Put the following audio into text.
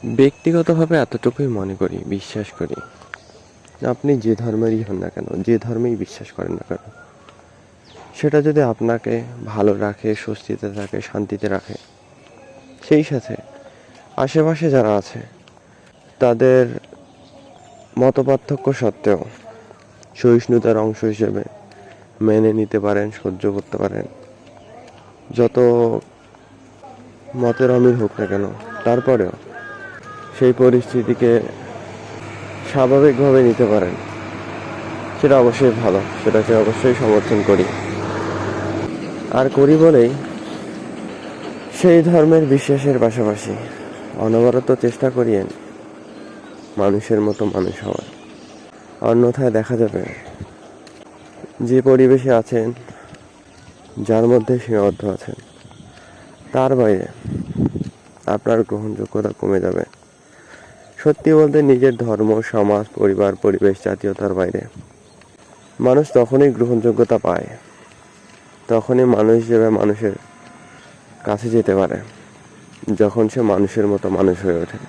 ব্যক্তিগতভাবে এতটুকুই মনে করি, বিশ্বাস করি, আপনি যে ধর্মেরই হন না কেন, যে ধর্মেই বিশ্বাস করেন না কেন, সেটা যদি আপনাকে ভালো রাখে, স্বস্তিতে রাখে, শান্তিতে রাখে, সেই সাথে আশেপাশে যারা আছে তাদের মতপার্থক্য সত্ত্বেও সহিষ্ণুতার অংশ হিসেবে মেনে নিতে পারেন, সহ্য করতে পারেন, যত মতের অমিল হোক না কেন, তারপরেও সেই পরিস্থিতিকে স্বাভাবিকভাবে নিতে পারেন, সেটা অবশ্যই ভালো, সেটাকে অবশ্যই সমর্থন করি। আর করি বলেই সেই ধর্মের বিশ্বাসের পাশাপাশি অনবরত চেষ্টা করিয়েন মানুষের মতো মানুষ হওয়ার। অন্যথায় দেখা যাবে যে পরিবেশে আছেন, যার মধ্যে সীমাবদ্ধ আছেন, তার বাইরে আপনার গ্রহণযোগ্যতা কমে যাবে। সত্যি বলতে নিজের ধর্ম, সমাজ, পরিবার, পরিবেশ, জাতীয়তার বাইরে মানুষ তখনই গ্রহণযোগ্যতা পায়, তখনই মানুষ হিসেবে মানুষের কাছে যেতে পারে, যখন সে মানুষের মতো মানুষ হয়ে ওঠে।